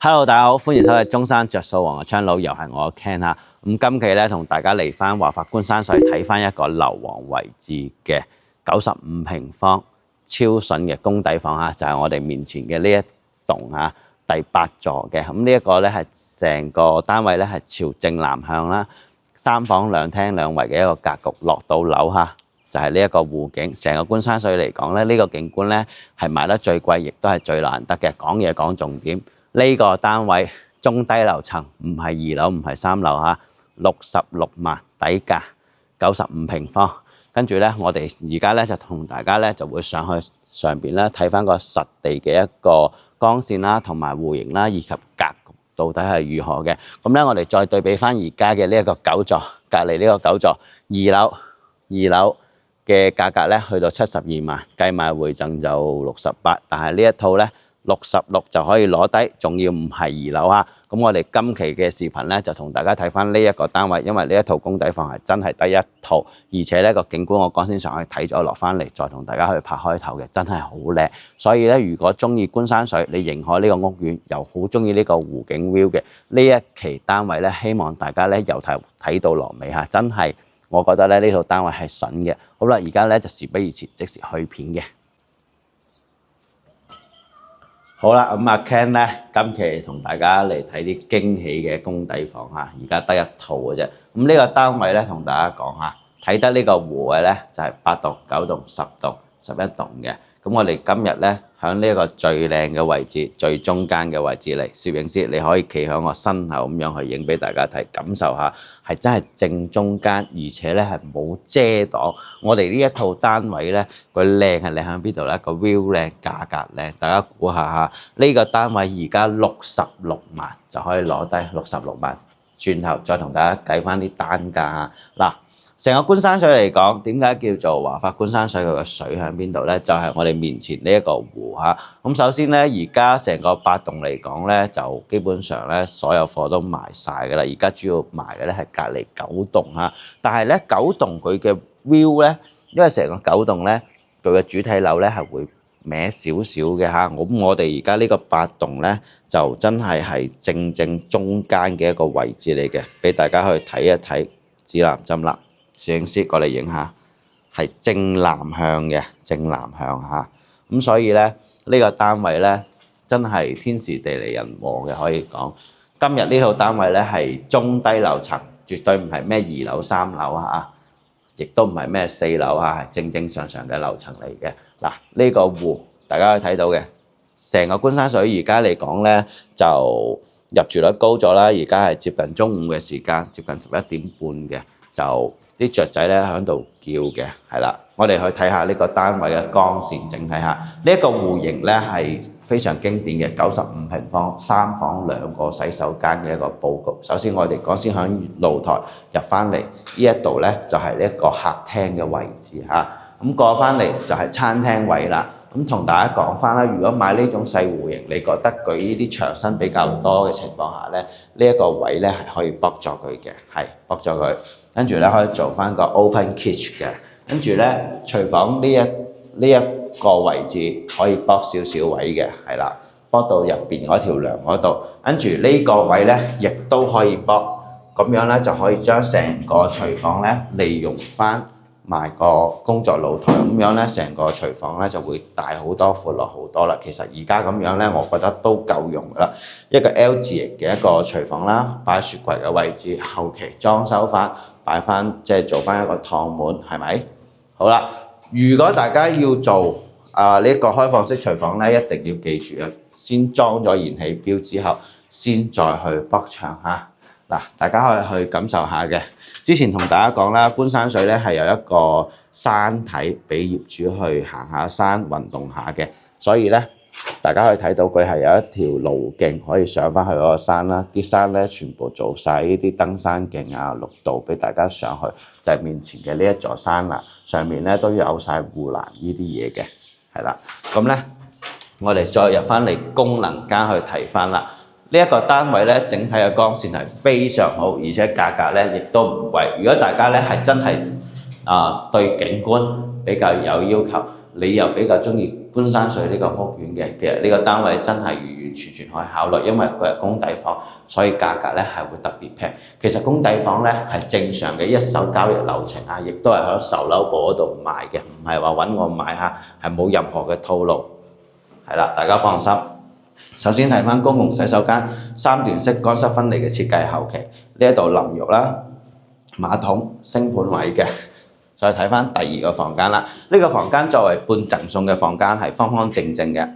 Hello，大家好，歡迎收睇中山着數王嘅 channel，又係我 Ken 哈。咁今期咧同大家嚟翻華發觀山水睇翻一個樓王位置嘅95平方超筍嘅公底房哈，就係我哋面前嘅呢一棟哈，第8座嘅。咁呢一個咧係成個單位咧係朝正南向啦，3房2廳2衛嘅一個格局，落到樓哈。就係呢一個湖景，成個觀山水嚟講咧，呢個景觀咧係賣得最貴，亦都係最難得嘅。講嘢講重點，呢個單位中低樓層，唔係2樓，唔係3樓嚇，66萬底價，95平方。跟住咧，我哋而家咧就同大家咧就會上去上邊咧睇翻個實地嘅一個光線啦，同埋戶型啦，以及格局到底係如何嘅。咁咧，我哋再對比翻而家嘅呢一個9座，隔離呢個9座2樓嘅價格咧去到72萬，計埋回贈就68，但係呢一套咧66就可以攞低，仲要唔係2樓啊！咁我哋今期嘅視頻咧就同大家睇翻呢一個單位，因為呢一套公底房係真係得一套，而且咧個景觀我剛先上去睇咗落翻嚟，再同大家去拍開頭嘅，真係好靚。所以咧，如果中意觀山水，你認可呢個屋苑，又好中意呢個湖景 view 嘅呢一期單位咧，希望大家咧由頭睇到落尾嚇，真係〜我覺得咧呢套單位係筍嘅。好啦，而家咧就事不宜遲，即時去片嘅。好啦，咁阿 Ken 咧今期同大家嚟睇啲驚喜嘅公底房嚇，而家得一套嘅啫。咁呢個單位咧同大家講下，睇得呢個湖嘅咧就係8棟、9棟、10棟、11棟嘅。咁我哋今日咧喺呢一個最靚嘅位置、最中間嘅位置嚟，攝影師你可以企喺我身後咁樣去影俾大家睇，感受下係真係正中間，而且咧係冇遮擋。我哋呢一套單位咧個靚係靚喺邊度咧？個 view 靚，價格靚，大家估下嚇。呢個單位而家66萬就可以攞低66萬，轉頭再同大家計翻啲單價嗱。成個觀山水嚟講，點解叫做華發觀山水？佢個水喺邊度咧？就係我哋面前呢一個湖嚇。咁首先咧，而家成個8棟嚟講咧，就基本上咧所有貨都賣晒㗎啦。而家主要賣嘅咧係隔離9棟嚇，但係咧9棟佢嘅 view 咧，因為成個9棟咧佢嘅主體樓咧係會歪少少嘅嚇。咁我哋而家呢個8棟咧就真係正中間嘅一個位置嚟嘅，俾大家去睇一睇指南針啦。攝影師過嚟影下，係正南向嘅，正南向嚇。咁所以咧，呢個單位咧真係天時地利人和嘅，可以講。今日呢套單位咧係中低樓層，絕對唔係咩2樓、3樓嚇，亦都唔係咩4樓嚇，係正常嘅樓層嚟嘅。嗱，呢個湖大家可以睇到嘅，成個觀山水而家嚟講咧就入住率高咗啦，而家係接近中午嘅時間，接近11點半嘅就。啲雀仔咧喺度叫嘅，係啦。我哋去睇下呢個單位嘅光線，整體下呢一個戶型咧係非常經典嘅95平方3房2個洗手間嘅一個佈局。首先我哋講先喺露台入翻嚟呢一度咧就係呢一個客廳嘅位置嚇。咁過翻嚟就係餐廳位啦。咁同大家講翻啦，如果買呢種細戶型，你覺得佢呢啲牆身比較多嘅情況下咧，呢一個位咧係可以剝咗佢嘅，係剝咗佢。跟住咧可以做翻個 open kitchen 嘅，跟住咧廚房呢一個位置可以剝少少位嘅，係啦，剝到入邊嗰條梁嗰度，跟住呢個位咧亦都可以剝，咁樣咧就可以將成個廚房咧利用翻埋個工作露台，咁樣咧成個廚房咧就會大好多、闊落好多啦。其實而家咁樣咧，我覺得都夠用噶啦。一個 L 字型嘅一個廚房啦，擺雪櫃嘅位置，後期裝修翻。擺翻即係做翻一個趟門，係咪？好啦，如果大家要做呢個開放式廚房咧，一定要記住啊，先裝咗燃氣錶之後，先再去剝牆嚇。嗱，大家可以去感受下嘅。之前同大家講啦，觀山水咧係有一個山體俾業主去行下山、運動下嘅，所以咧。大家可以睇到佢係有一條路徑可以上翻去嗰個山啦，啲山咧全部做晒呢啲登山徑啊、綠道俾大家上去，就係面前嘅呢一座山啦。上面咧都有晒護欄呢啲嘢嘅，係啦。咁咧，我哋再入翻嚟功能間去睇翻啦。呢一個單位咧，整體嘅光線係非常好，而且價格咧亦都唔貴。如果大家咧係真係對景觀比較有要求，你又比較中意觀山水呢個屋苑嘅，其實呢個單位真係完完全全可以考慮，因為佢係公底房，所以價格咧係會特別平。其實公底房咧係正常嘅一手交易流程啊，亦都係喺售樓部嗰度賣嘅，唔係話揾我買下，係冇任何嘅套路。係啦，大家放心。首先睇翻公共洗手間3段式乾濕分離嘅設計後期，呢一度淋浴啦、馬桶、升盤位嘅。再睇翻第二個房間啦，呢個房間作為半贈送嘅房間係方方正正嘅，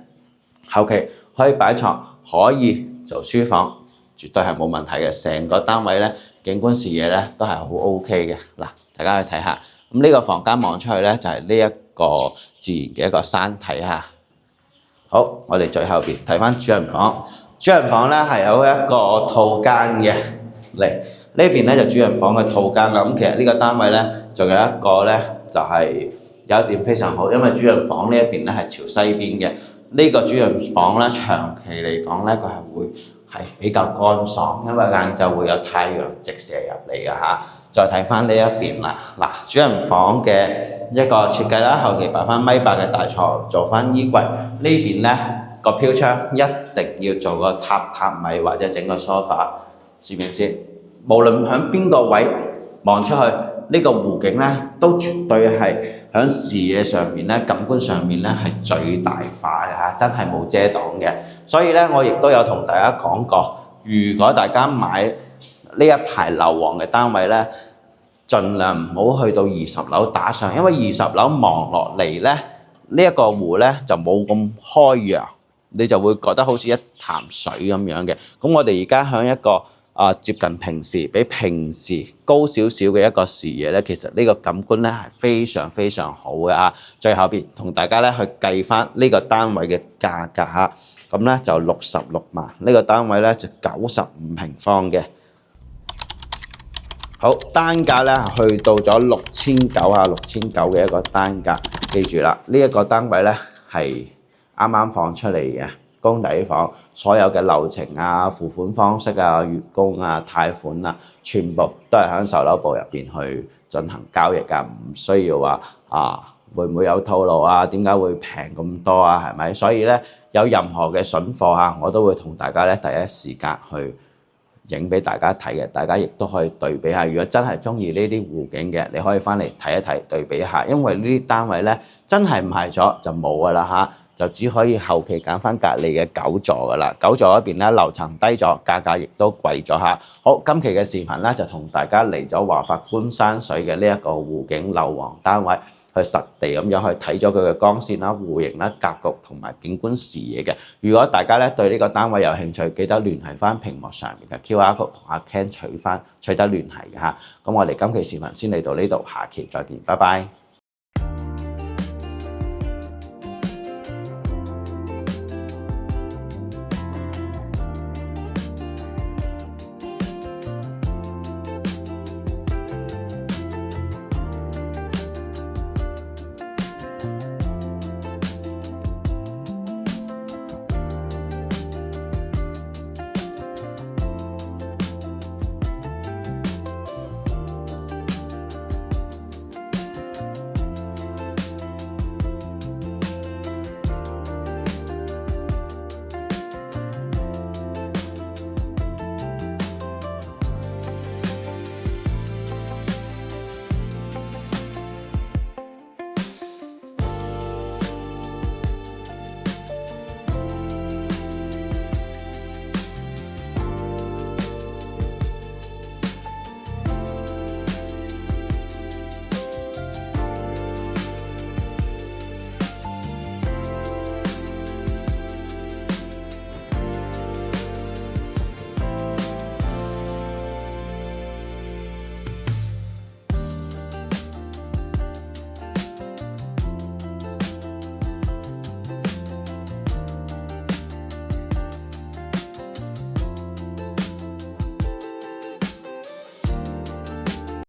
後期可以擺床，可以做書房，絕對係冇問題嘅。成個單位咧景觀視野咧都係好 OK 嘅。嗱，大家去睇下，咁呢個房間望出去咧就係呢一個自然嘅一個山體嚇。好，我哋最後邊睇翻主人房，主人房咧係有一個套間嘅嚟。呢邊咧就主人房嘅套間啦，咁其實呢個單位咧仲有一個咧就係有一點非常好，因為主人房呢一邊咧係朝西邊嘅，呢個主人房咧長期嚟講咧佢係會係比較乾爽，因為晏晝會有太陽直射入嚟嘅嚇。再睇翻呢一邊啦，嗱，主人房嘅一個設計啦，後期擺翻1.8米嘅大床，做翻衣櫃，呢邊咧個飄窗一定要做個榻米或者整個梳化，知唔知先？無論喺邊個位望出去，呢個湖景咧都絕對係喺視野上面咧、感官上面咧係最大化嘅嚇，真係冇遮擋嘅。所以咧，我亦都有同大家講過，如果大家買呢一排樓王嘅單位咧，盡量唔好去到20樓打上，因為20樓望落嚟咧，呢一個湖咧就冇咁開揚，你就會覺得好似一潭水咁樣嘅。咁我哋而家喺一個接近平時比平時高少少嘅一個視野咧，其實呢個感官咧係非常非常好嘅啊！最後邊同大家咧去計翻呢個單位嘅價格嚇，咁咧就66萬，呢個單位咧就95平方嘅。好，單價咧去到咗6900啊，6900嘅一個單價，記住啦，呢一個單位咧係啱啱放出嚟嘅。公底房所有嘅流程啊、付款方式啊、月供啊、貸款啊，全部都係喺售樓部入邊去進行交易㗎，唔需要話會唔會有套路啊？點解會平咁多啊？係咪？所以咧有任何嘅筍貨啊，我都會同大家咧第一時間去影俾大家睇嘅，大家亦都可以對比下。如果真係中意呢啲湖景嘅，你可以翻嚟睇一睇，對比一下，因為呢啲單位咧真係賣咗就冇㗎啦嚇。就只可以後期揀翻隔離嘅9座噶啦，9座嗰邊咧樓層低咗，價格亦都貴咗嚇。好，今期嘅視頻咧就同大家嚟咗華發觀山水嘅呢一個湖景樓王單位，去實地咁樣去睇咗佢嘅光線啦、戶型啦、格局同埋景觀視野嘅。如果大家咧對呢個單位有興趣，記得聯繫翻屏幕上面嘅 QR code 同阿 Ken 取得聯繫嘅嚇。咁我哋今期視頻先嚟到呢度，下期再見，拜拜。